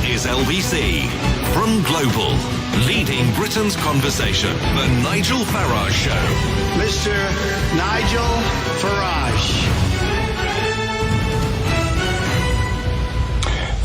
is LBC. From Global, leading Britain's conversation, the Nigel Farage Show. Mr. Nigel Farage.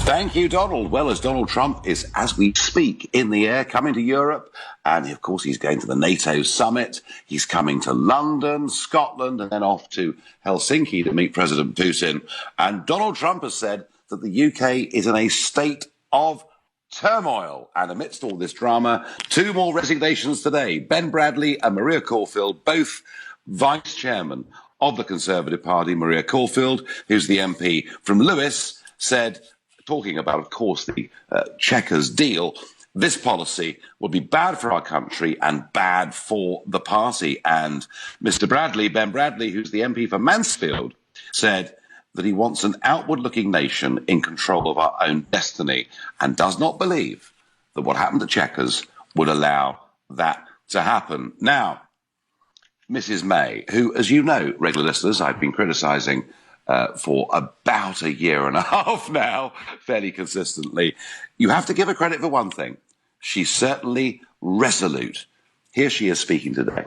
Thank you, Donald. Well, as Donald Trump is, as we speak, in the air, coming to Europe, and of course he's going to the NATO summit, he's coming to London, Scotland, and then off to Helsinki to meet President Putin. And Donald Trump has said that the UK is in a state of turmoil. And amidst all this drama, two more resignations today. Ben Bradley and Maria Caulfield, both vice chairman of the Conservative Party. Maria Caulfield, who's the MP from Lewis, said, talking about, of course, the Chequers deal, this policy would be bad for our country and bad for the party. And Mr. Bradley, Ben Bradley, who's the MP for Mansfield, said that he wants an outward-looking nation in control of our own destiny and does not believe that what happened to Chequers would allow that to happen. Now, Mrs. May, who, as you know, regular listeners, I've been criticising for about a year and a half now, fairly consistently. You have to give her credit for one thing. She's certainly resolute. Here she is speaking today.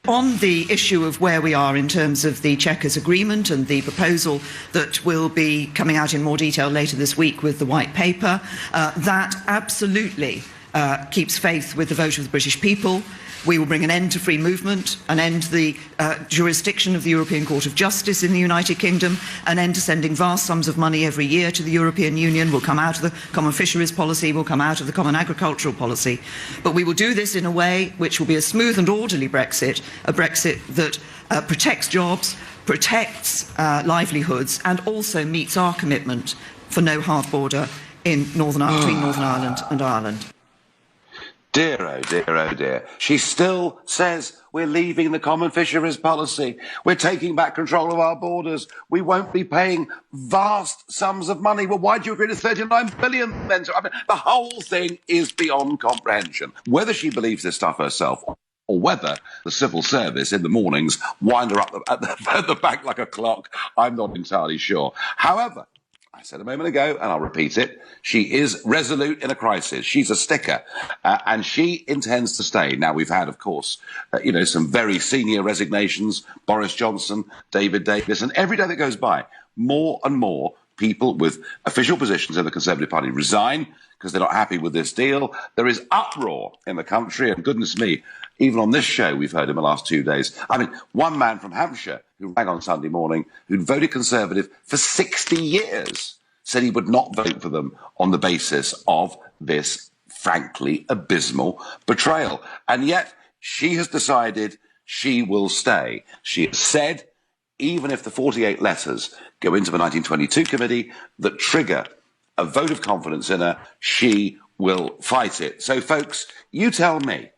On the issue of where we are in terms of the Chequers agreement and the proposal that will be coming out in more detail later this week with the white paper, that absolutely keeps faith with the vote of the British people. We will bring an end to free movement, an end to the jurisdiction of the European Court of Justice in the United Kingdom, an end to sending vast sums of money every year to the European Union. We'll come out of the Common Fisheries Policy, we'll come out of the Common Agricultural Policy. But we will do this in a way which will be a smooth and orderly Brexit, a Brexit that protects jobs, protects livelihoods, and also meets our commitment for no hard border in between Northern Ireland and Ireland. Dear, oh dear, oh dear. She still says we're leaving the Common Fisheries Policy. We're taking back control of our borders. We won't be paying vast sums of money. Well, why do you agree to 39 billion then? I mean, the whole thing is beyond comprehension. Whether she believes this stuff herself or whether the civil service in the mornings wind her up at the back like a clock, I'm not entirely sure. However, I said a moment ago, and I'll repeat it, she is resolute in a crisis. She's a sticker, and she intends to stay. Now, we've had, of course, some very senior resignations, Boris Johnson, David Davis, and every day that goes by, more and more people with official positions in the Conservative Party resign because they're not happy with this deal. There is uproar in the country, and goodness me, even on this show, we've heard in the last 2 days. I mean, one man from Hampshire who rang on Sunday morning, who'd voted Conservative for 60 years, said he would not vote for them on the basis of this, frankly, abysmal betrayal. And yet, she has decided she will stay. She has said, even if the 48 letters go into the 1922 committee that trigger a vote of confidence in her, she will fight it. So, folks, you tell me,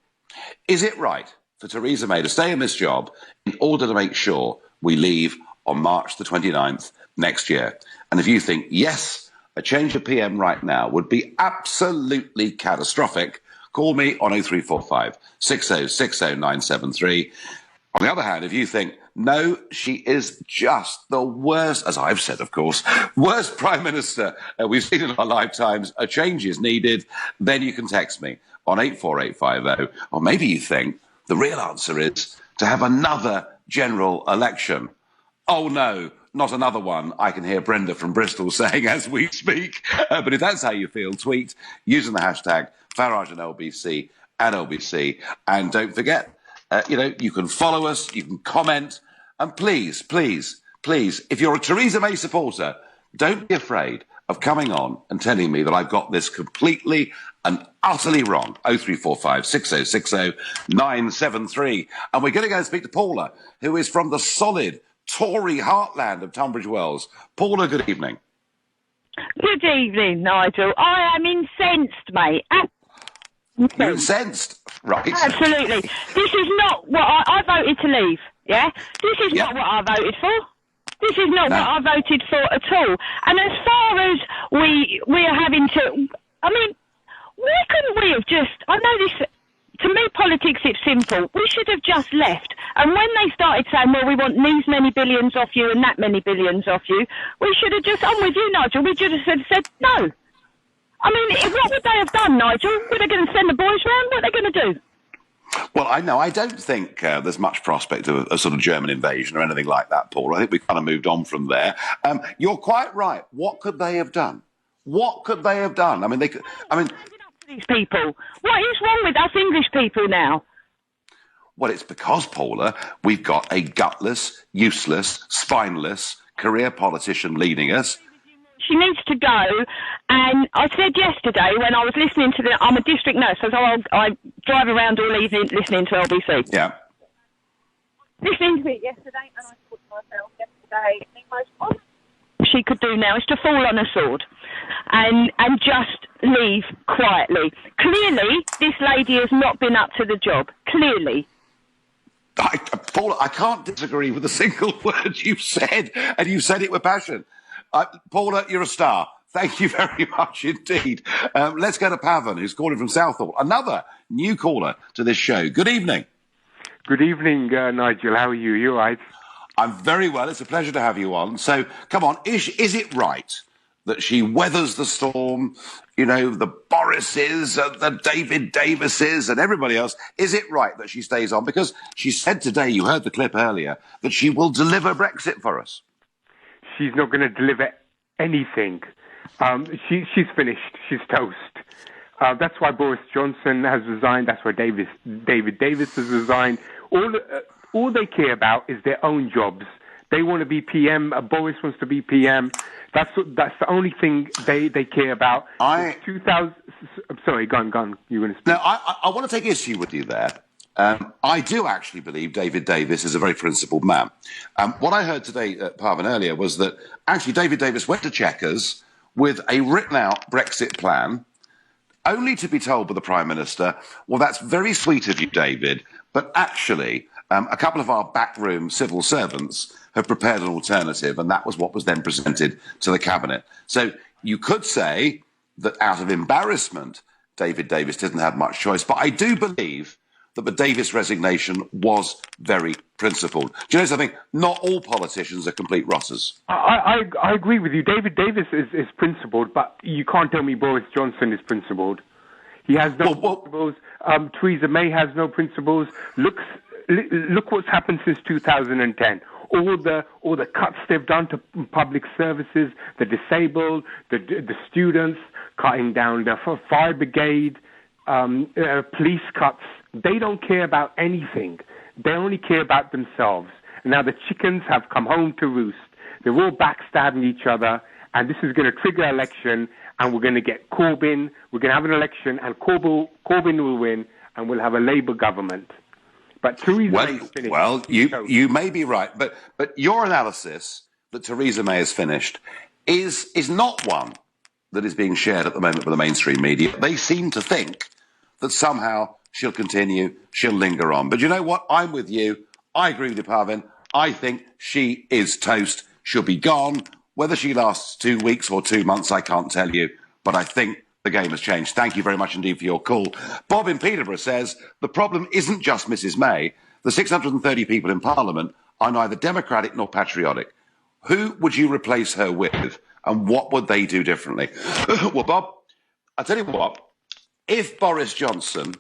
is it right for Theresa May to stay in this job in order to make sure we leave on March the 29th next year? And if you think, yes, a change of PM right now would be absolutely catastrophic, call me on 0345 6060 973. On the other hand, if you think, no, she is just the worst, as I've said, of course, worst Prime Minister we've seen in our lifetimes, a change is needed, then you can text me on 84850. Or maybe you think the real answer is to have another general election. Oh, no, not another one, I can hear Brenda from Bristol saying as we speak. But if that's how you feel, tweet using the hashtag Farage and LBC at LBC. And don't forget, you can follow us, you can comment, and please, please, please, if you're a Theresa May supporter, don't be afraid of coming on and telling me that I've got this completely and utterly wrong. 0345 6060 973. And we're going to go and speak to Paula, who is from the solid Tory heartland of Tunbridge Wells. Paula, good evening. Good evening, Nigel. I am incensed, mate. You're incensed, right? Absolutely. This is not what I voted to leave, yeah? This is not what I voted for. This is not what I voted for at all. And as far as we are having to... I mean, why couldn't we have just... I know this... To me, politics, it's simple. We should have just left. And when they started saying, well, we want these many billions off you and that many billions off you, we should have just... I'm with you, Nigel. We should have said no. I mean, what would they have done, Nigel? Were they going to send the boys round? What are they going to do? Well, I don't think there's much prospect of a sort of German invasion or anything like that, Paul. I think we've kind of moved on from there. You're quite right. What could they have done? What could they have done? I mean, These people. What is wrong with us English people now? Well, it's because, Paula, we've got a gutless, useless, spineless career politician leading us. She needs to go, and I said yesterday when I was listening to I'm a district nurse, so I drive around all evening listening to LBC. Yeah. Listening to it yesterday, and I thought to myself yesterday, the most honest she could do now is to fall on a sword and just leave quietly. Clearly, this lady has not been up to the job. Clearly. Paula, I can't disagree with a single word you've said, and you've said it with passion. Paula, you're a star. Thank you very much indeed. Let's go to Pavan, who's calling from Southall. Another new caller to this show. Good evening. Good evening, Nigel. How are you? You all right? I'm very well. It's a pleasure to have you on. So, come on, is it right that she weathers the storm, you know, the Borises, the David Davises and everybody else? Is it right that she stays on? Because she said today, you heard the clip earlier, that she will deliver Brexit for us. She's not going to deliver anything. She's finished. She's toast. That's why Boris Johnson has resigned. That's why David Davis has resigned. All they care about is their own jobs. They want to be PM. Boris wants to be PM. That's the only thing they care about. 2000. I'm sorry, go on. You want to speak? No, I want to take issue with you there. I do actually believe David Davis is a very principled man. What I heard today at Parvin earlier was that actually David Davis went to Chequers with a written-out Brexit plan, only to be told by the Prime Minister, well, that's very sweet of you, David, but actually a couple of our backroom civil servants have prepared an alternative, and that was what was then presented to the Cabinet. So you could say that out of embarrassment, David Davis didn't have much choice, but I do believe that the Davis resignation was very principled. Do you know something? Not all politicians are complete rotters. I agree with you. David Davis is principled, but you can't tell me Boris Johnson is principled. He has no principles. Theresa May has no principles. Look what's happened since 2010. All the cuts they've done to public services, the disabled, the students, cutting down the fire brigade, police cuts. They don't care about anything. They only care about themselves. And now the chickens have come home to roost. They're all backstabbing each other, and this is going to trigger an election, and we're going to get Corbyn. We're going to have an election, and Corbyn will win, and we'll have a Labour government. But Theresa May is finished. Well, you may be right, but your analysis that Theresa May is finished is not one that is being shared at the moment by the mainstream media. They seem to think that somehow she'll continue, she'll linger on. But you know what? I'm with you. I agree with you, Parvin. I think she is toast. She'll be gone. Whether she lasts 2 weeks or 2 months, I can't tell you. But I think the game has changed. Thank you very much indeed for your call. Bob in Peterborough says, the problem isn't just Mrs May. The 630 people in Parliament are neither democratic nor patriotic. Who would you replace her with? And what would they do differently? Well, Bob, I'll tell you what. If Boris Johnson,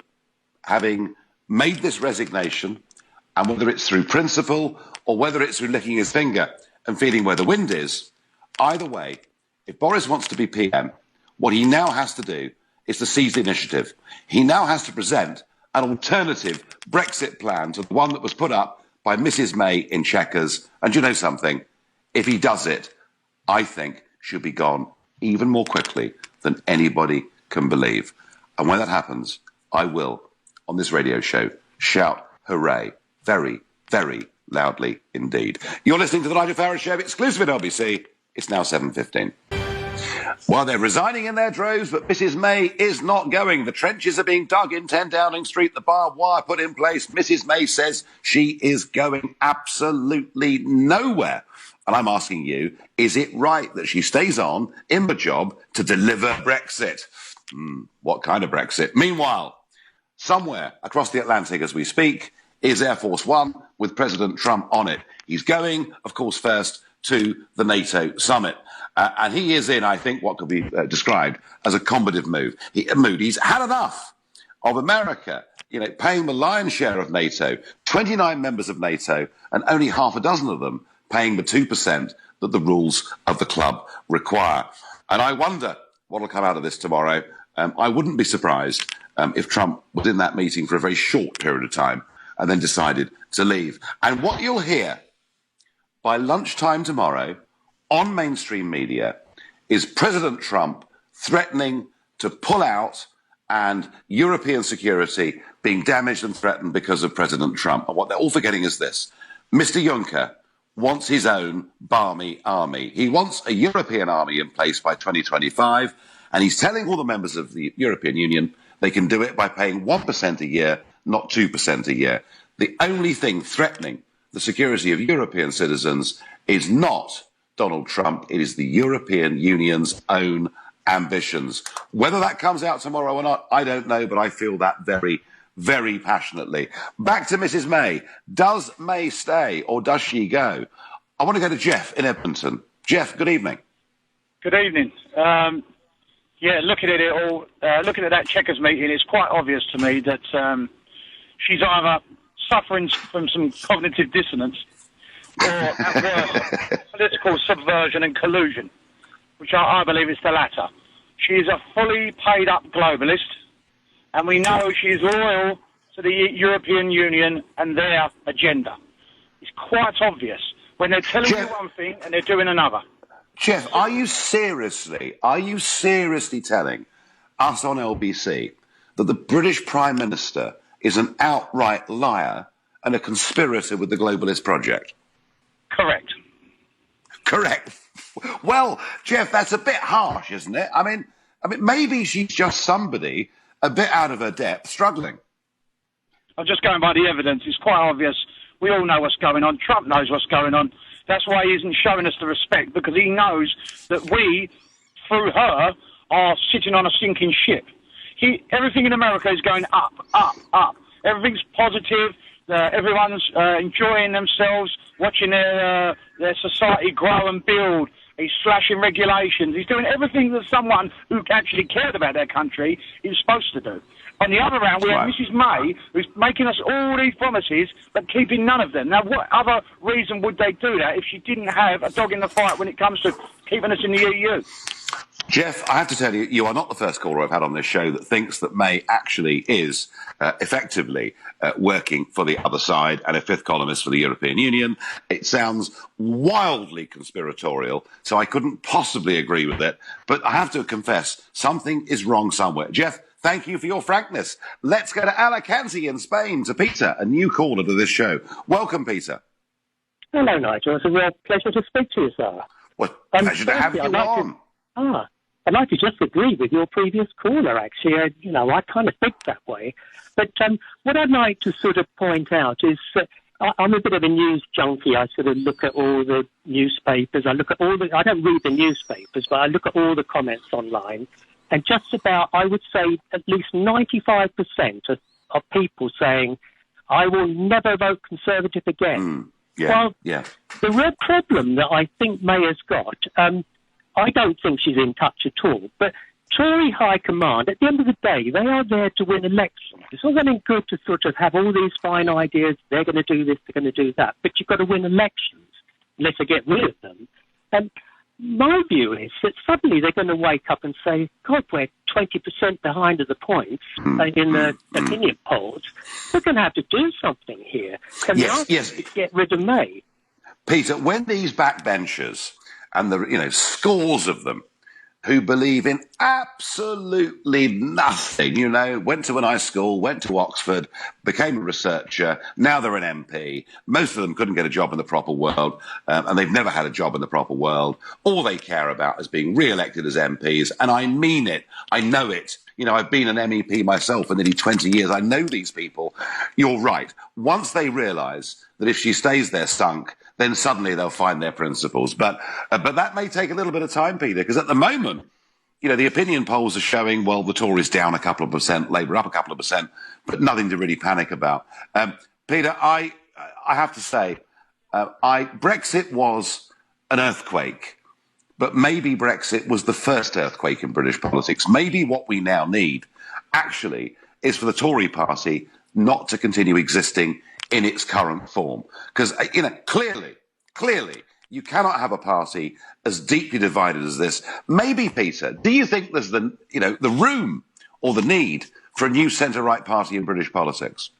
having made this resignation, and whether it's through principle or whether it's through licking his finger and feeling where the wind is, either way, if Boris wants to be PM, what he now has to do is to seize the initiative. He now has to present an alternative Brexit plan to the one that was put up by Mrs May in Chequers. And you know something? If he does it, I think she'll be gone even more quickly than anybody can believe. And when that happens, I will, on this radio show, shout hooray very, very loudly indeed. You're listening to the Nigel Farage Show, exclusive at LBC. It's now 7:15. Well, they're resigning in their droves, but Mrs May is not going. The trenches are being dug in 10 Downing Street, the barbed wire put in place. Mrs May says she is going absolutely nowhere. And I'm asking you, is it right that she stays on in the job to deliver Brexit? What kind of Brexit? Meanwhile, somewhere across the Atlantic as we speak is Air Force One with President Trump on it. He's going, of course, first to the NATO summit. And he is in, I think, what could be described as a combative mood. He's had enough of America, paying the lion's share of NATO, 29 members of NATO, and only half a dozen of them paying the 2% that the rules of the club require. And I wonder what will come out of this tomorrow. I wouldn't be surprised if Trump was in that meeting for a very short period of time and then decided to leave. And what you'll hear by lunchtime tomorrow on mainstream media is President Trump threatening to pull out and European security being damaged and threatened because of President Trump. And what they're all forgetting is this. Mr. Juncker wants his own balmy army. He wants a European army in place by 2025, and he's telling all the members of the European Union they can do it by paying 1% a year, not 2% a year. The only thing threatening the security of European citizens is not Donald Trump, it is the European Union's own ambitions. Whether that comes out tomorrow or not, I don't know, but I feel that very, very passionately. Back to Mrs. May. Does May stay or does she go? I want to go to Jeff in Edmonton. Jeff, good evening. Good evening. Looking at it all, looking at that Chequers meeting, it's quite obvious to me that she's either suffering from some cognitive dissonance or, at worst, political subversion and collusion, which I believe is the latter. She is a fully paid-up globalist, and we know she is loyal to the European Union and their agenda. It's quite obvious when they're telling you one thing and they're doing another. Jeff, are you seriously telling us on LBC that the British Prime Minister is an outright liar and a conspirator with the globalist project? Correct. Correct. Well, Jeff, that's a bit harsh, isn't it? I mean, maybe she's just somebody a bit out of her depth, struggling. I'm just going by the evidence. It's quite obvious. We all know what's going on. Trump knows what's going on. That's why he isn't showing us the respect, because he knows that we, through her, are sitting on a sinking ship. Everything in America is going up, up, up. Everything's positive. Everyone's enjoying themselves, watching their society grow and build. He's slashing regulations. He's doing everything that someone who actually cared about their country is supposed to do. On the other hand, we have Mrs. May, who's making us all these promises, but keeping none of them. Now, what other reason would they do that if she didn't have a dog in the fight when it comes to keeping us in the EU? Jeff, I have to tell you, you are not the first caller I've had on this show that thinks that May actually is effectively working for the other side and a fifth columnist for the European Union. It sounds wildly conspiratorial, so I couldn't possibly agree with it. But I have to confess, something is wrong somewhere. Jeff, thank you for your frankness. Let's go to Alicante in Spain, to Peter, a new caller to this show. Welcome, Peter. Hello, Nigel. It's a real pleasure to speak to you, sir. Well, pleasure to have you on. I'd like to just agree with your previous caller, actually. I kind of think that way. But what I'd like to sort of point out is I'm a bit of a news junkie. I sort of look at all the newspapers. I don't read the newspapers, but I look at all the comments online. And just about, I would say, at least 95% of people saying, I will never vote Conservative again. The real problem that I think May has got, I don't think she's in touch at all, but Tory High Command, at the end of the day, they are there to win elections. It's all very good to sort of have all these fine ideas, they're going to do this, they're going to do that, but you've got to win elections unless they get rid of them. And my view is that suddenly they're going to wake up and say, God, we're 20% behind at the points in the opinion polls. We're going to have to do something here. And yes. Get rid of May. Peter, when these backbenchers and the scores of them who believe in absolutely nothing, went to a nice school, went to Oxford, became a researcher, now they're an MP. Most of them couldn't get a job in the proper world, and they've never had a job in the proper world. All they care about is being re-elected as MPs, and I mean it. I know it. I've been an MEP myself for nearly 20 years. I know these people. You're right. Once they realise that if she stays there sunk, then suddenly they'll find their principles. But that may take a little bit of time, Peter, because at the moment, the opinion polls are showing, well, the Tories down a couple of percent, Labour up a couple of percent, but nothing to really panic about. Peter, I have to say, Brexit was an earthquake, but maybe Brexit was the first earthquake in British politics. Maybe what we now need actually is for the Tory party not to continue existing in its current form. Because, clearly, you cannot have a party as deeply divided as this. Maybe, Peter, do you think there's the room or the need for a new centre-right party in British politics?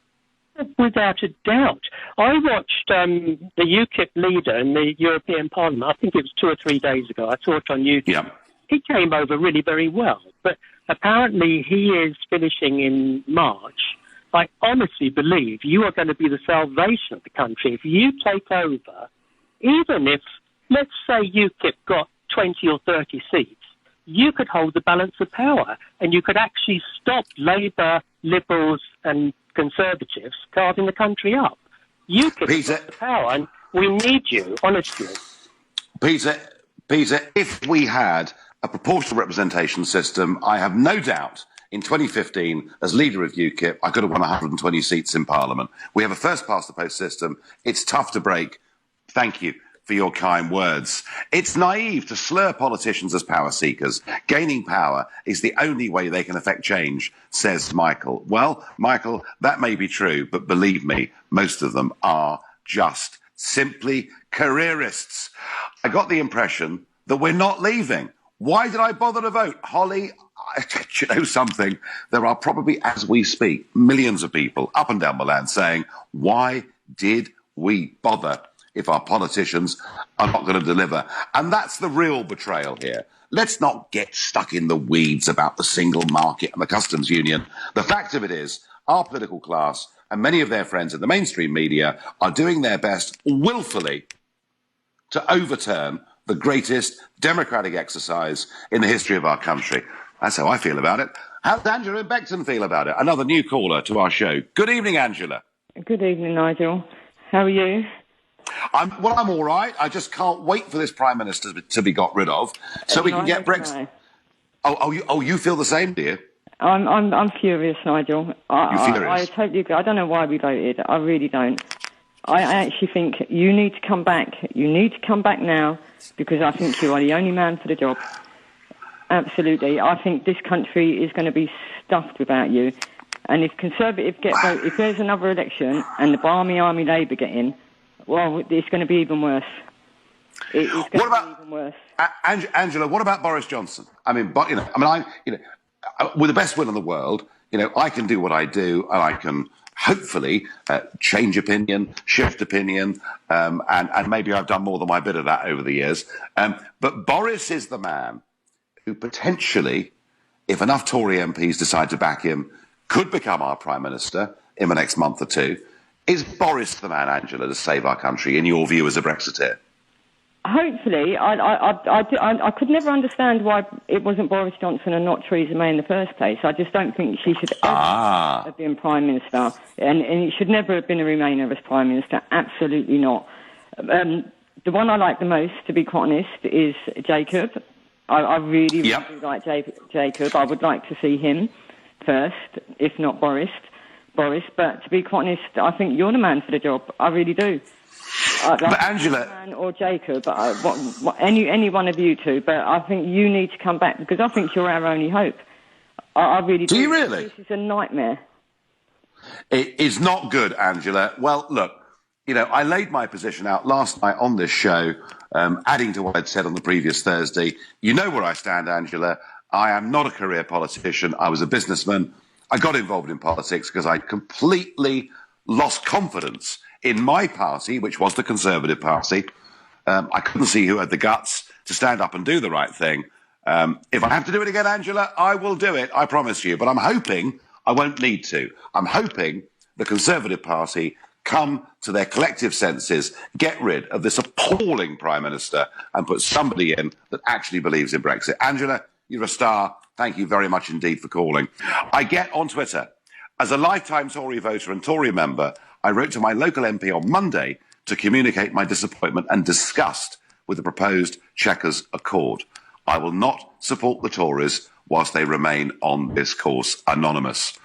Without a doubt. I watched the UKIP leader in the European Parliament, I think it was 2 or 3 days ago. I saw it on YouTube. Yeah. He came over really very well, but apparently he is finishing in March. I honestly believe you are going to be the salvation of the country. If you take over, even if, let's say UKIP got 20 or 30 seats, you could hold the balance of power and you could actually stop Labour, Liberals and Conservatives carving the country up. UKIP got the power and we need you, honestly. Peter, if we had a proportional representation system, I have no doubt in 2015, as leader of UKIP, I could have won 120 seats in Parliament. We have a first-past-the-post system. It's tough to break. Thank you for your kind words. It's naive to slur politicians as power seekers. Gaining power is the only way they can affect change, says Michael. Well, Michael, that may be true, but believe me, most of them are just simply careerists. I got the impression that we're not leaving. Why did I bother to vote? Holly, you know something? There are probably, as we speak, millions of people up and down the land saying, why did we bother if our politicians are not going to deliver? And that's the real betrayal here. Let's not get stuck in the weeds about the single market and the customs union. The fact of it is, our political class and many of their friends in the mainstream media are doing their best willfully to overturn the greatest democratic exercise in the history of our country. That's how I feel about it. How does Angela in Beckton feel about it? Another new caller to our show. Good evening, Angela. Good evening, Nigel. How are you? I'm all right. I just can't wait for this Prime Minister to be got rid of so we can get Brexit. You feel the same, do you? I'm furious, Nigel. You're furious? I totally agree. I don't know why we voted. I really don't. I actually think you need to come back. You need to come back now because I think you are the only man for the job. Absolutely. I think this country is going to be stuffed without you. And if Conservative get vote, if there's another election and the Barmy Army Labour get in, well, it's going to be even worse. It's going to be even worse. Angela, what about Boris Johnson? With the best will in the world, I can do what I do and I can hopefully change opinion, shift opinion, and maybe I've done more than my bit of that over the years. But Boris is the man who potentially, if enough Tory MPs decide to back him, could become our Prime Minister in the next month or two. Is Boris the man, Angela, to save our country, in your view as a Brexiteer? Hopefully. I could never understand why it wasn't Boris Johnson and not Theresa May in the first place. I just don't think she should ever have been Prime Minister. And it should never have been a Remainer as Prime Minister. Absolutely not. The one I like the most, to be quite honest, is Jacob. I really do like Jacob. I would like to see him first, if not Boris. But to be quite honest, I think you're the man for the job. I really do. But Angela, man or Jacob, any one of you two. But I think you need to come back because I think you're our only hope. I really do. Do you really? This is a nightmare. It is not good, Angela. Well, look, I laid my position out last night on this show, adding to what I'd said on the previous Thursday. You know where I stand, Angela. I am not a career politician. I was a businessman. I got involved in politics because I completely lost confidence in my party, which was the Conservative Party. I couldn't see who had the guts to stand up and do the right thing. If I have to do it again, Angela, I will do it, I promise you. But I'm hoping I won't need to. I'm hoping the Conservative Party come to their collective senses, get rid of this appalling Prime Minister and put somebody in that actually believes in Brexit. Angela, you're a star. Thank you very much indeed for calling. I get on Twitter. As a lifetime Tory voter and Tory member, I wrote to my local MP on Monday to communicate my disappointment and disgust with the proposed Chequers Accord. I will not support the Tories whilst they remain on this course. Anonymous.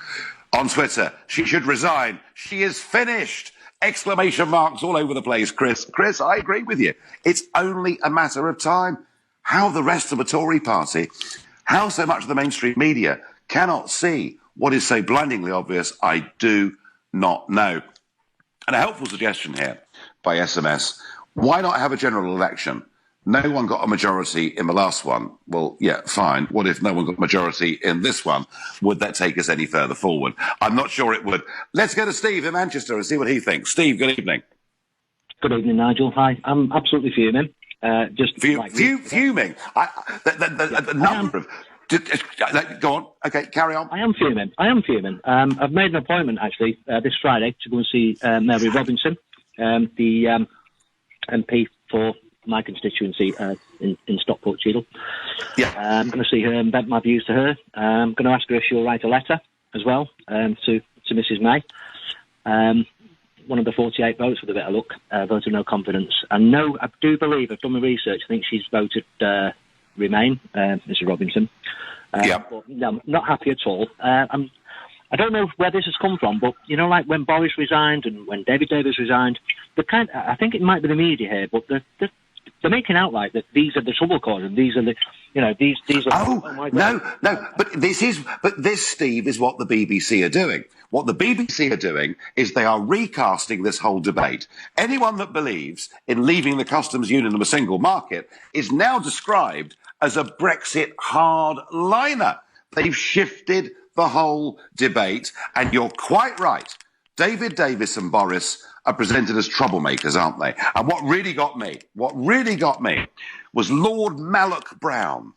On Twitter, she should resign. She is finished. exclamation marks all over the place, Chris. Chris, I agree with you. It's only a matter of time. How the rest of the Tory party, how so much of the mainstream media cannot see what is so blindingly obvious, I do not know. And a helpful suggestion here by SMS, why not have a general election? No one got a majority in the last one. Well, yeah, fine. What if no one got a majority in this one? Would that take us any further forward? I'm not sure it would. Let's go to Steve in Manchester and see what he thinks. Steve, good evening. Good evening, Nigel. Hi. I'm absolutely fuming. Fuming? The number of... Go on. Okay, carry on. I am fuming. I've made an appointment, actually, this Friday to go and see Mary Robinson, the MP for my constituency in Stockport, Cheadle. Yeah. I'm going to see her and vent my views to her. I'm going to ask her if she'll write a letter as well to Mrs May. One of the 48 votes, with a bit of luck, voted no confidence. And no, I do believe, I've done my research, I think she's voted Remain, Mrs Robinson. Yeah. But no, not happy at all. I don't know where this has come from, but, you know, like when Boris resigned and when David Davis resigned, I think it might be the media here, but they're making out like that these are the trouble causers, these are the, you know, these are... Oh my God. No, but this, Steve, is what the BBC are doing. What the BBC are doing is they are recasting this whole debate. Anyone that believes in leaving the customs union of a single market is now described as a Brexit hardliner. They've shifted the whole debate, and you're quite right. David Davis and Boris are presented as troublemakers, aren't they? And what really got me was Lord Malloch Brown,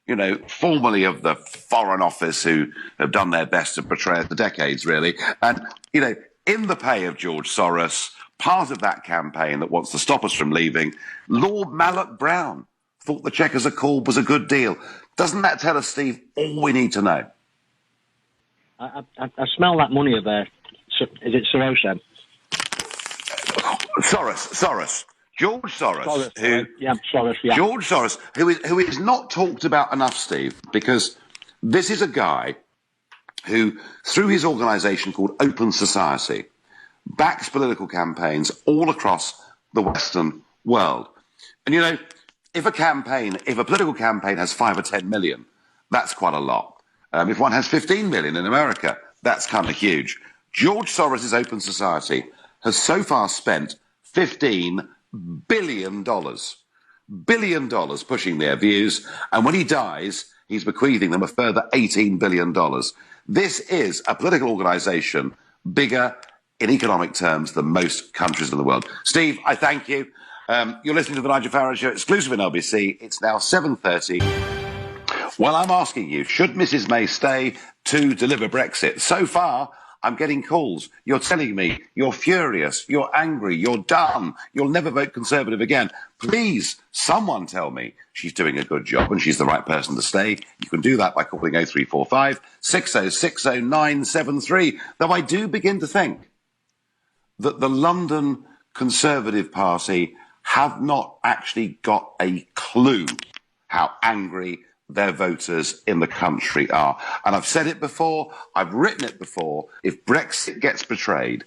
you know, formerly of the Foreign Office, who have done their best to portray it for decades, really. And, you know, in the pay of George Soros, part of that campaign that wants to stop us from leaving, Lord Malloch Brown thought the Chequers Accord was a good deal. Doesn't that tell us, Steve, all we need to know? I smell that money of is it Soros then? Soros. George Soros, George Soros, who is not talked about enough, Steve, because this is a guy who, through his organisation called Open Society, backs political campaigns all across the Western world. And, you know, if a political campaign has 5 or 10 million, that's quite a lot. If one has 15 million in America, that's kind of huge. George Soros' Open Society has so far spent $15 billion pushing their views, and when he dies, he's bequeathing them a further $18 billion. This is a political organisation bigger in economic terms than most countries in the world. Steve, I thank you. You're listening to the Nigel Farage Show, exclusive in LBC. It's now 7:30. Well, I'm asking you, should Mrs May stay to deliver Brexit? So far, I'm getting calls. You're telling me you're furious, you're angry, you're done, you'll never vote Conservative again. Please, someone tell me she's doing a good job and she's the right person to stay. You can do that by calling 0345 6060 973. Though I do begin to think that the London Conservative Party have not actually got a clue how angry their voters in the country are. And I've said it before, I've written it before, if Brexit gets betrayed,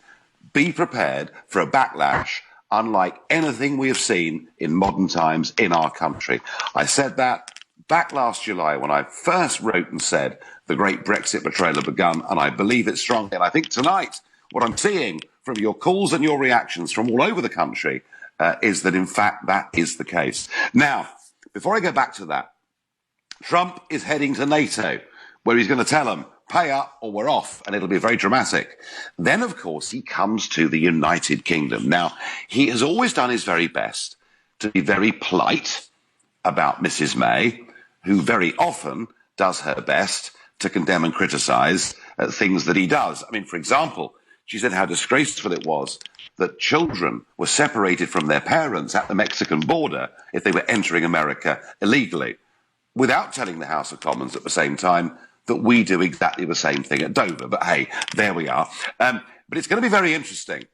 be prepared for a backlash unlike anything we have seen in modern times in our country. I said that back last July when I first wrote and said the great Brexit betrayal had begun, and I believe it strongly. And I think tonight, what I'm seeing from your calls and your reactions from all over the country is that, in fact, that is the case. Now, before I go back to that, Trump is heading to NATO, where he's going to tell them, pay up or we're off, and it'll be very dramatic. Then, of course, he comes to the United Kingdom. Now, he has always done his very best to be very polite about Mrs May, who very often does her best to condemn and criticise things that he does. I mean, for example, she said how disgraceful it was that children were separated from their parents at the Mexican border if they were entering America illegally, without telling the House of Commons at the same time that we do exactly the same thing at Dover. But hey, there we are. But it's going to be very interesting.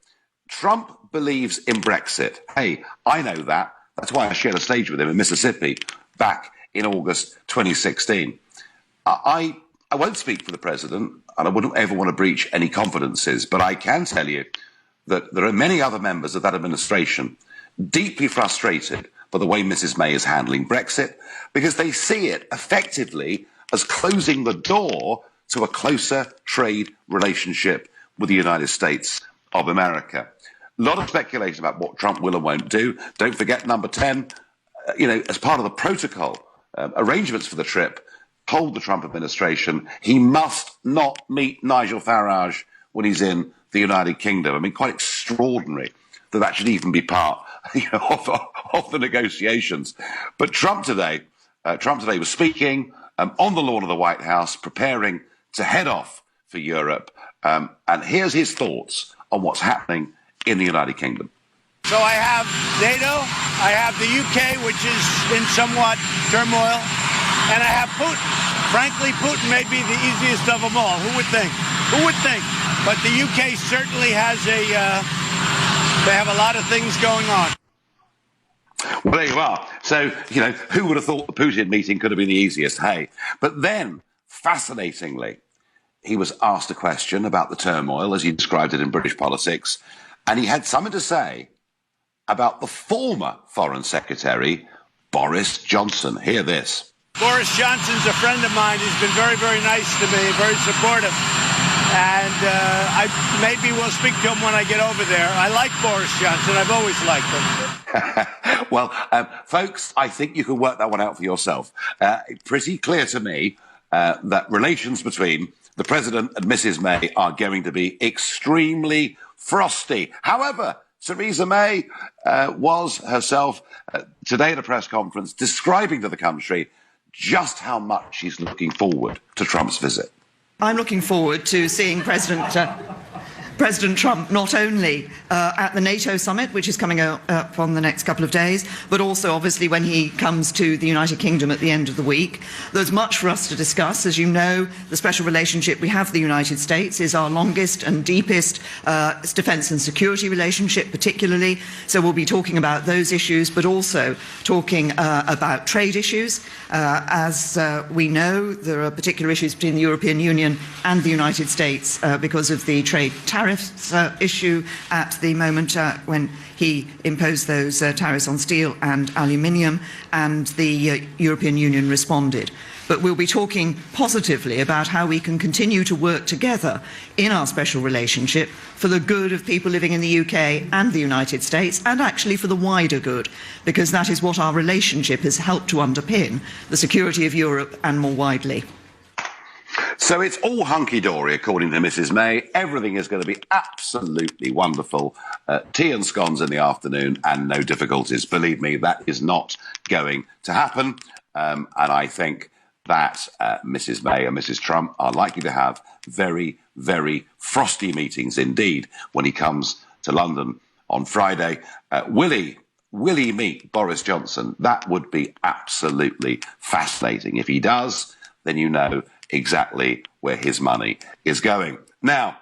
Trump believes in Brexit. Hey, I know that. That's why I shared a stage with him in Mississippi back in August 2016. I won't speak for the president, and I wouldn't ever want to breach any confidences, but I can tell you that there are many other members of that administration deeply frustrated by the way Mrs May is handling Brexit, because they see it effectively as closing the door to a closer trade relationship with the United States of America. A lot of speculation about what Trump will and won't do. Don't forget number 10, as part of the protocol arrangements for the trip, told the Trump administration he must not meet Nigel Farage when he's in the United Kingdom. I mean, quite extraordinary that should even be part of the negotiations. But Trump today was speaking on the lawn of the White House, preparing to head off for Europe. And here's his thoughts on what's happening in the United Kingdom. So I have NATO, I have the UK, which is in somewhat turmoil, and I have Putin. Frankly, Putin may be the easiest of them all. Who would think? Who would think? But the UK certainly has they have a lot of things going on. Well, there you are. So, who would have thought the Putin meeting could have been the easiest? Hey. But then, fascinatingly, he was asked a question about the turmoil, as he described it in British politics, and he had something to say about the former Foreign Secretary, Boris Johnson. Hear this. Boris Johnson's a friend of mine. He's been very, very nice to me, very supportive. And maybe we'll speak to him when I get over there. I like Boris Johnson. I've always liked him. Well, folks, I think you can work that one out for yourself. Pretty clear to me that relations between the President and Mrs May are going to be extremely frosty. However, Theresa May was herself today at a press conference describing to the country just how much she's looking forward to Trump's visit. I'm looking forward to seeing President Trump not only at the NATO summit, which is coming up on the next couple of days, but also obviously when he comes to the United Kingdom at the end of the week. There's much for us to discuss. As you know, the special relationship we have with the United States is our longest and deepest defence and security relationship, particularly. So we'll be talking about those issues, but also talking about trade issues. As we know, there are particular issues between the European Union and the United States because of the trade tariffs issue at the moment when he imposed those tariffs on steel and aluminium, and the European Union responded. But we'll be talking positively about how we can continue to work together in our special relationship for the good of people living in the UK and the United States, and actually for the wider good, because that is what our relationship has helped to underpin, the security of Europe and more widely. So it's all hunky-dory, according to Mrs May. Everything is going to be absolutely wonderful. Tea and scones in the afternoon and no difficulties. Believe me, that is not going to happen. And I think that Mrs May and Mrs Trump are likely to have very, very frosty meetings indeed when he comes to London on Friday. Will he meet Boris Johnson? That would be absolutely fascinating. If he does, then you know exactly where his money is going. Now,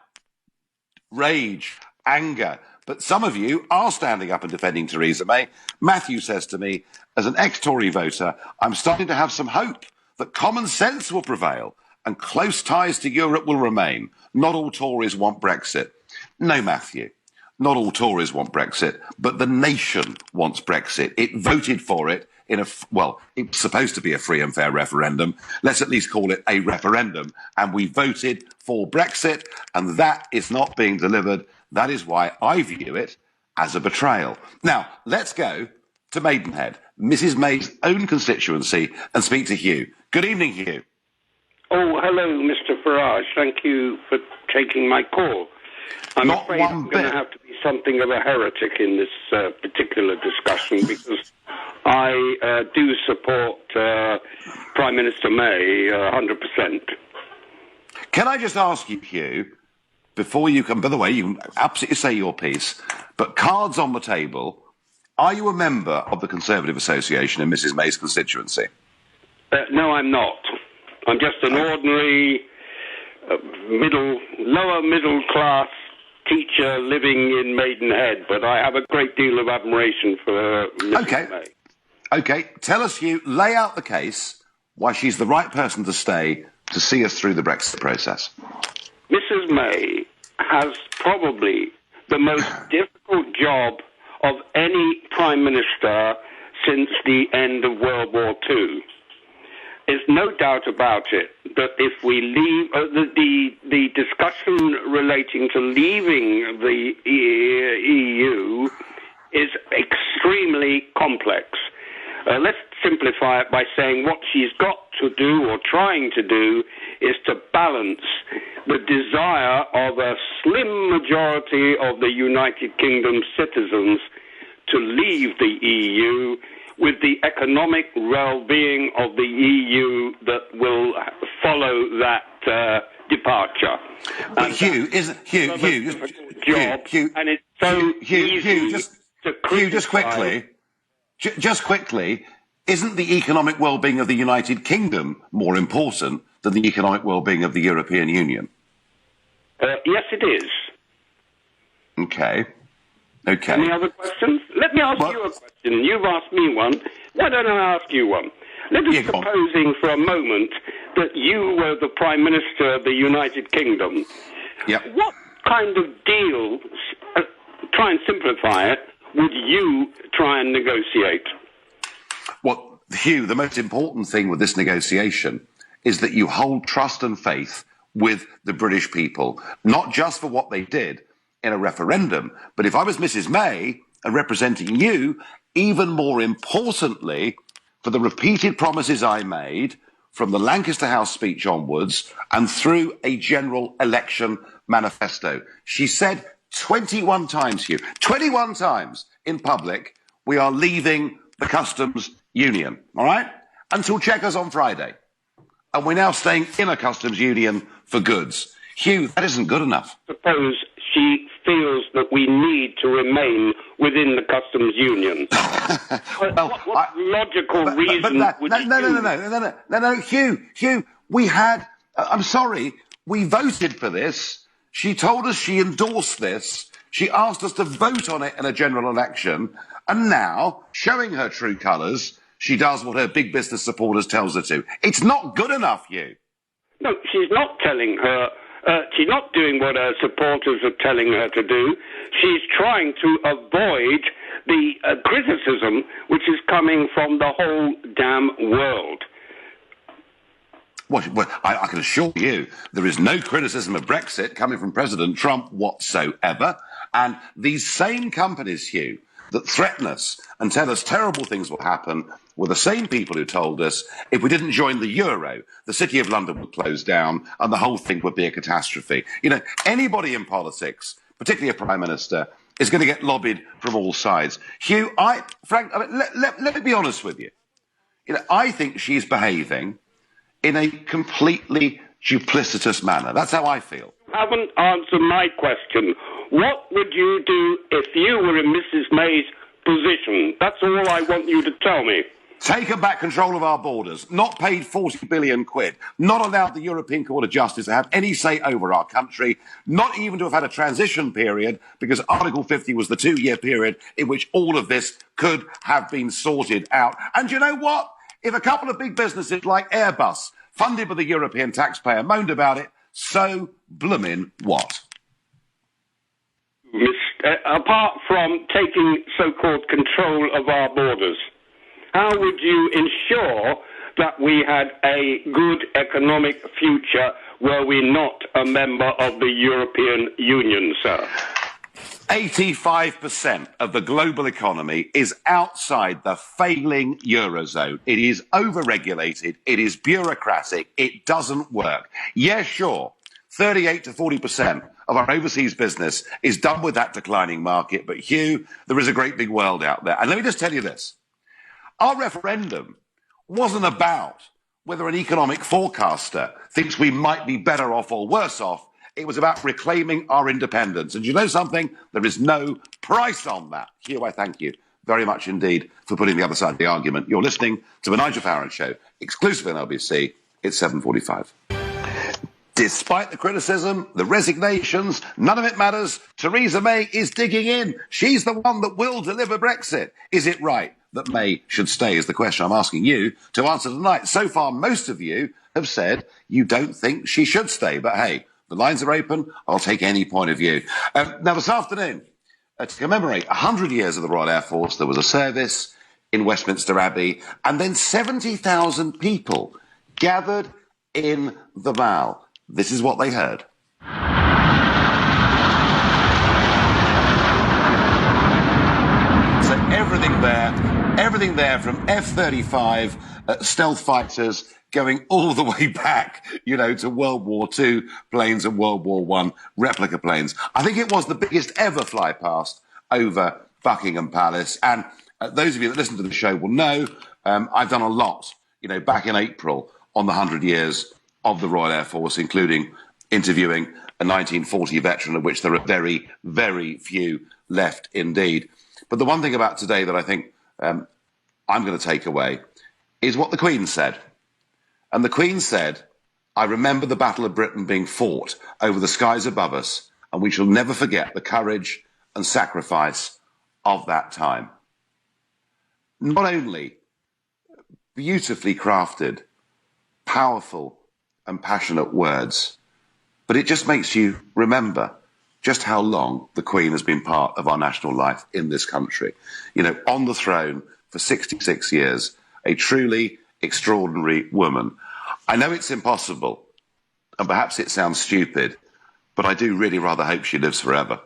rage, anger, but some of you are standing up and defending Theresa May. Matthew says to me, as an ex-Tory voter, I'm starting to have some hope that common sense will prevail and close ties to Europe will remain. Not all Tories want Brexit. No, Matthew, not all Tories want Brexit, but the nation wants Brexit. It voted for it in it's supposed to be a free and fair referendum. Let's at least call it a referendum. And we voted for Brexit, and that is not being delivered. That is why I view it as a betrayal. Now, let's go to Maidenhead, Mrs May's own constituency, and speak to Hugh. Good evening, Hugh. Oh, hello, Mr Farage. Thank you for taking my call. I'm afraid I'm going to have to be something of a heretic in this particular discussion because I do support Prime Minister May 100%. Can I just ask you, Hugh, before you come, by the way, you can absolutely say your piece, but cards on the table, are you a member of the Conservative Association in Mrs May's constituency? No, I'm not. I'm just an ordinary lower middle class teacher living in Maidenhead, but I have a great deal of admiration for Mrs May. Okay, tell us, Hugh, lay out the case why she's the right person to stay to see us through the Brexit process. Mrs May has probably the most difficult job of any Prime Minister since the end of World War II. There's no doubt about it that if we leave the discussion relating to leaving the EU is extremely complex. Let's simplify it by saying what she's got to do or trying to do is to balance the desire of a slim majority of the United Kingdom citizens to leave the EU with the economic well-being of the EU that will follow that departure. But Hugh, isn't Hugh? And it's so easy to criticize. Just quickly, isn't the economic well-being of the United Kingdom more important than the economic well-being of the European Union? Yes, it is. Okay. Any other questions? Let me ask you a question. You've asked me one. Why don't I ask you one? Let us supposing for a moment that you were the Prime Minister of the United Kingdom. Yep. What kind of deal, try and simplify it, would you try and negotiate? Well, Hugh, the most important thing with this negotiation is that you hold trust and faith with the British people, not just for what they did in a referendum, but if I was Mrs. May and representing you, even more importantly, for the repeated promises I made from the Lancaster House speech onwards and through a general election manifesto. She said 21 times, Hugh, 21 times in public, we are leaving the customs union, all right? Until checkers on Friday. And we're now staying in a customs union for goods. Hugh, that isn't good enough. Suppose she feels that we need to remain within the customs union. What logical reason would No, Hugh, we had, I'm sorry, we voted for this. She told us she endorsed this. She asked us to vote on it in a general election. And now, showing her true colours, she does what her big business supporters tells her to. It's not good enough, Hugh. No, she's not telling her. She's not doing what her supporters are telling her to do. She's trying to avoid the criticism which is coming from the whole damn world. Well, I can assure you there is no criticism of Brexit coming from President Trump whatsoever. And these same companies, Hugh, that threaten us and tell us terrible things will happen were the same people who told us if we didn't join the euro, the City of London would close down and the whole thing would be a catastrophe. You know, anybody in politics, particularly a Prime Minister, is going to get lobbied from all sides. Hugh, let me be honest with you. You know, I think she's behaving in a completely duplicitous manner. That's how I feel. You haven't answered my question. What would you do if you were in Mrs. May's position? That's all I want you to tell me. Taken back control of our borders, not paid 40 billion quid, not allowed the European Court of Justice to have any say over our country, not even to have had a transition period, because Article 50 was the 2-year period in which all of this could have been sorted out. And you know what? If a couple of big businesses like Airbus, funded by the European taxpayer, moaned about it, so bloomin' what? Apart from taking so-called control of our borders, how would you ensure that we had a good economic future were we not a member of the European Union, sir? 85% of the global economy is outside the failing Eurozone. It is overregulated. It is bureaucratic. It doesn't work. Yeah, sure, 38 to 40% of our overseas business is done with that declining market. But, Hugh, there is a great big world out there. And let me just tell you this. Our referendum wasn't about whether an economic forecaster thinks we might be better off or worse off. It was about reclaiming our independence. And you know something? There is no price on that. Hugh, I thank you very much indeed for putting the other side of the argument. You're listening to the Nigel Farage Show, exclusive on LBC. It's 7:45. Despite the criticism, the resignations, none of it matters. Theresa May is digging in. She's the one that will deliver Brexit. Is it right that May should stay is the question I'm asking you to answer tonight. So far, most of you have said you don't think she should stay. But hey, The lines are open. I'll take any point of view. Now, this afternoon, to commemorate 100 years of the Royal Air Force, there was a service in Westminster Abbey, and then 70,000 people gathered in the Mall. This is what they heard. So everything there from F-35 stealth fighters going all the way back, to World War II planes and World War I replica planes. I think it was the biggest ever fly past over Buckingham Palace. And those of you that listen to the show will know I've done a lot, back in April on the 100 years of the Royal Air Force, including interviewing a 1940 veteran, of which there are very, very few left indeed. But the one thing about today that I think I'm going to take away is what the Queen said. And the Queen said, "I remember the Battle of Britain being fought over the skies above us, and we shall never forget the courage and sacrifice of that time." Not only beautifully crafted, powerful and passionate words, but it just makes you remember just how long the Queen has been part of our national life in this country. On the throne for 66 years, a truly extraordinary woman. I know it's impossible, and perhaps it sounds stupid, but I do really rather hope she lives forever.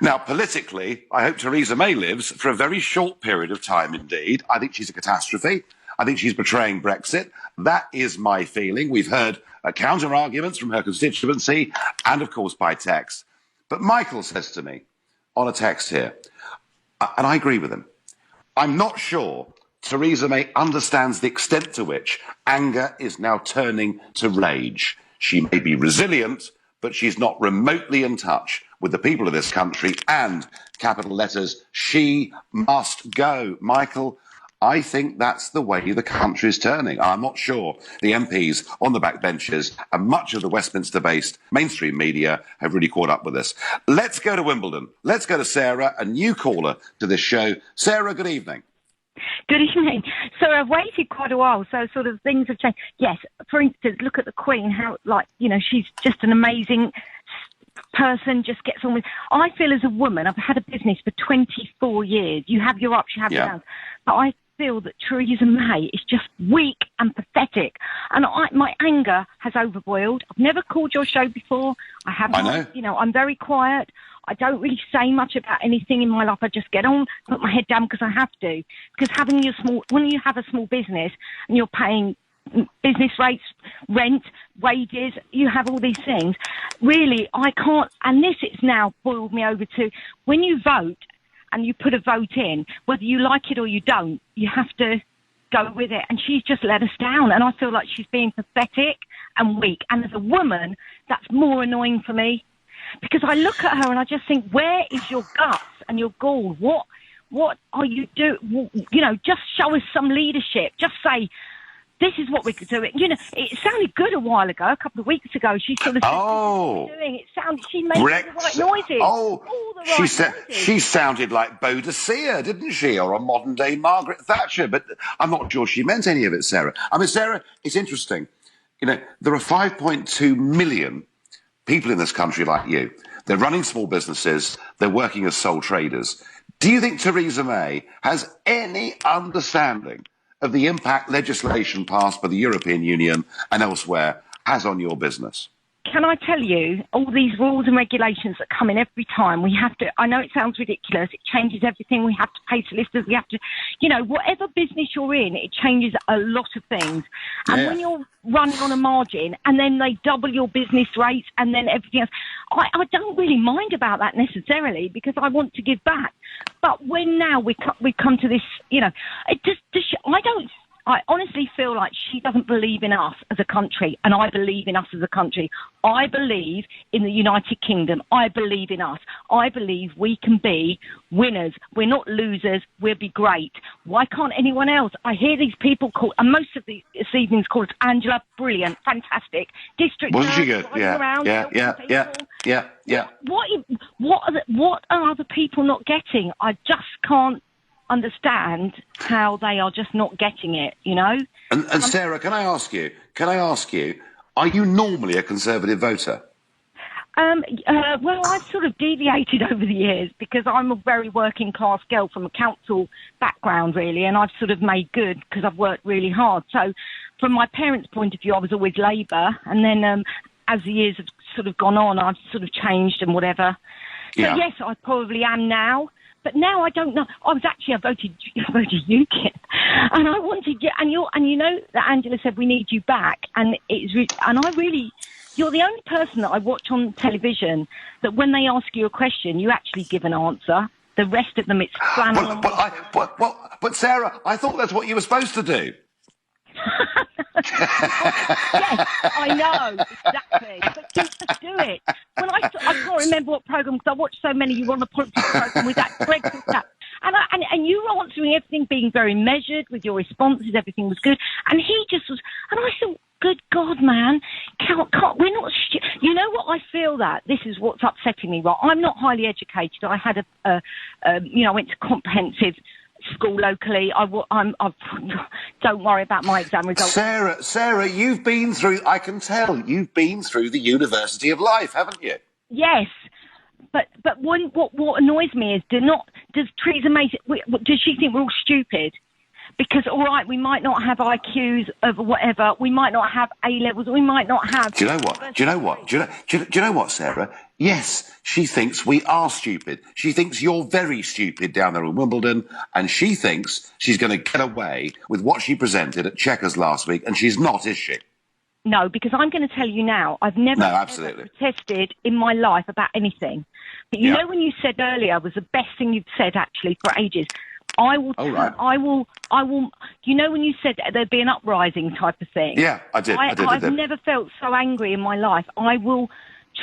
Now, politically, I hope Theresa May lives for a very short period of time indeed. I think she's a catastrophe. I think she's betraying Brexit. That is my feeling. We've heard counter-arguments from her constituency and, of course, by text. But Michael says to me on a text here, and I agree with him, I'm not sure Theresa May understands the extent to which anger is now turning to rage. She may be resilient, but she's not remotely in touch with the people of this country, and, capital letters, she must go. Michael, I think that's the way the country is turning. I'm not sure the MPs on the backbenches and much of the Westminster-based mainstream media have really caught up with this. Let's go to Wimbledon. Let's go to Sarah, a new caller to this show. Sarah, good evening. Good evening. So I've waited quite a while, so sort of things have changed. Yes, for instance, look at the Queen, how, she's just an amazing person, just gets on with. I feel as a woman, I've had a business for 24 years. You have your ups, you have your downs. But I feel that Theresa May is just weak and pathetic. And my anger has overboiled. I've never called your show before. I know. I'm very quiet. I don't really say much about anything in my life. I just get on, put my head down because I have to. Because when you have a small business and you're paying business rates, rent, wages, you have all these things. Really, I can't, and this it's now boiled me over to, when you vote and you put a vote in, whether you like it or you don't, you have to go with it. And she's just let us down. And I feel like she's being pathetic and weak. And as a woman, that's more annoying for me. Because I look at her and I just think, where is your guts and your gall? What are you doing? Just show us some leadership. Just say, this is what we could do. It sounded good a while ago, a couple of weeks ago. She sort of said, what we're doing. It sounded, she made all the right noises. Oh, all the right noises. She sounded like Boadicea, didn't she? Or a modern-day Margaret Thatcher. But I'm not sure she meant any of it, Sarah. I mean, Sarah, it's interesting. There are 5.2 million people in this country like you. They're running small businesses. They're working as sole traders. Do you think Theresa May has any understanding of the impact legislation passed by the European Union and elsewhere has on your business? Can I tell you, all these rules and regulations that come in every time, we have to, I know it sounds ridiculous, it changes everything, we have to pay solicitors, we have to, whatever business you're in, it changes a lot of things. And when you're running on a margin and then they double your business rates and then everything else, I don't really mind about that necessarily because I want to give back. But when now we come to this, it just I honestly feel like she doesn't believe in us as a country, and I believe in us as a country. I believe in the United Kingdom. I believe in us. I believe we can be winners. We're not losers. We'll be great. Why can't anyone else? I hear these people call, and most of this evening's called Angela, brilliant, fantastic. District wasn't she good? Yeah. What are other people not getting? I just can't understand how they are just not getting it, And Sarah, can I ask you, are you normally a Conservative voter? Well, I've sort of deviated over the years because I'm a very working class girl from a council background, really, and I've sort of made good because I've worked really hard. So from my parents' point of view, I was always Labour, and then as the years have sort of gone on, I've sort of changed and whatever. So yes, I probably am now. But now I don't know. I voted UKIP, and I wanted you. And you know that Angela said we need you back, and you're the only person that I watch on television that when they ask you a question, you actually give an answer. The rest of them, it's flannel. But Sarah, I thought that's what you were supposed to do. Yes, I know, exactly. But just do it. When I can't remember what programme, because I watched so many. You were on the politics programme with that Brexit stuff. And you were answering everything, being very measured with your responses. Everything was good. And he just was. And I thought, good God, man, we're not. You know what? I feel that this is what's upsetting me. Right? I'm not highly educated. I had I went to comprehensive school locally. Don't worry about my exam results. Sarah, you've been through. I can tell you've been through the University of Life, haven't you? Yes. But what annoys me is does Theresa May, does she think we're all stupid? Because, all right, we might not have IQs of whatever, we might not have A-levels, we might not have... Do you know what, Sarah? Yes, she thinks we are stupid. She thinks you're very stupid down there in Wimbledon, and she thinks she's going to get away with what she presented at Chequers last week, and she's not, is she? No, because I'm going to tell you now, I've never ever protested in my life about anything. But you know when you said earlier was the best thing you've said, actually, for ages... I will. You know when you said there'd be an uprising type of thing? Yeah, I did. I've never felt so angry in my life. I will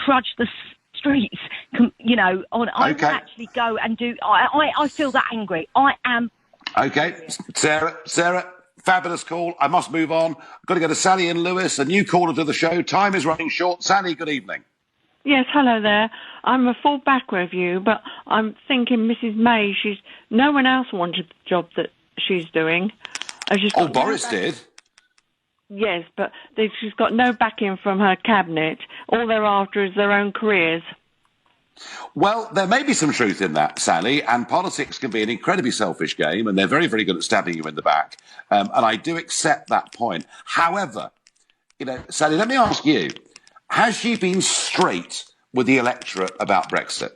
trudge the streets. You know, I will actually go and do. I feel that angry. I am. Okay, Sarah, fabulous call. I must move on. I've got to go to Sally and Lewis, a new caller to the show. Time is running short. Sally, good evening. Yes, hello there. I'm a full backer of you, but I'm thinking Mrs May, no one else wanted the job that she's doing. Boris did. Yes, but she's got no backing from her cabinet. All they're after is their own careers. Well, there may be some truth in that, Sally, and politics can be an incredibly selfish game, and they're very, very good at stabbing you in the back, and I do accept that point. However, Sally, let me ask you, has she been straight with the electorate about Brexit?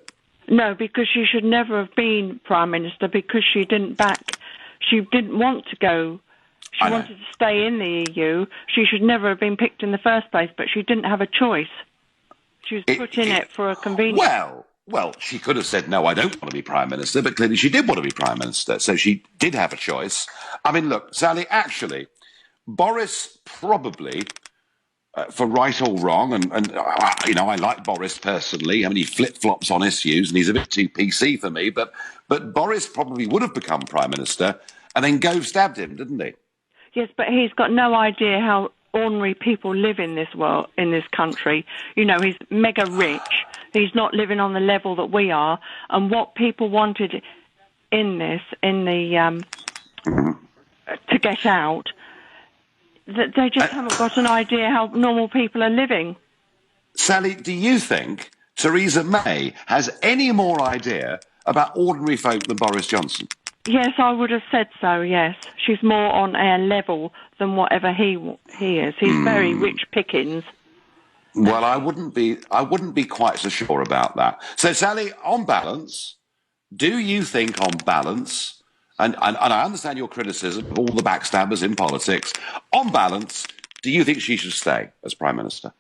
No, because she should never have been Prime Minister because she didn't want to go. She wanted to stay in the EU. She should never have been picked in the first place, but she didn't have a choice. She was put in it for a convenience. Well, she could have said, no, I don't want to be Prime Minister, but clearly she did want to be Prime Minister, so she did have a choice. I mean, look, Sally, actually, Boris probably... for right or wrong, and I like Boris personally. I mean, he flip-flops on issues, and he's a bit too PC for me. But Boris probably would have become Prime Minister, and then Gove stabbed him, didn't he? Yes, but he's got no idea how ordinary people live in this world, in this country. You know, he's mega rich. He's not living on the level that we are. And what people wanted to get out. That they just haven't got an idea how normal people are living. Sally, do you think Theresa May has any more idea about ordinary folk than Boris Johnson? Yes, I would have said so, yes. She's more on our level than whatever he is. He's very rich pickings. Well, I wouldn't be quite so sure about that. So, Sally, on balance, do you think on balance... And I understand your criticism of all the backstabbers in politics. On balance, do you think she should stay as Prime Minister?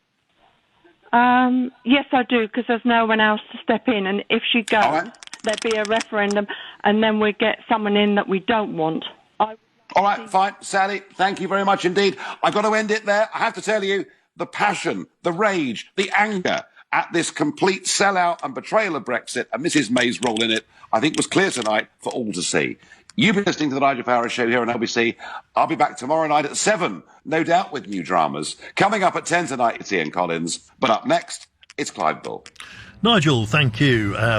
Yes, I do, because there's no one else to step in. And if she goes, there'd be a referendum, and then we'd get someone in that we don't want. All right, fine. Sally, thank you very much indeed. I've got to end it there. I have to tell you, the passion, the rage, the anger at this complete sellout and betrayal of Brexit and Mrs May's role in it, I think was clear tonight for all to see. You've been listening to the Nigel Farage Show here on LBC. I'll be back tomorrow night at 7, no doubt with new dramas. Coming up at 10 tonight, it's Ian Collins. But up next, it's Clive Bull. Nigel, thank you.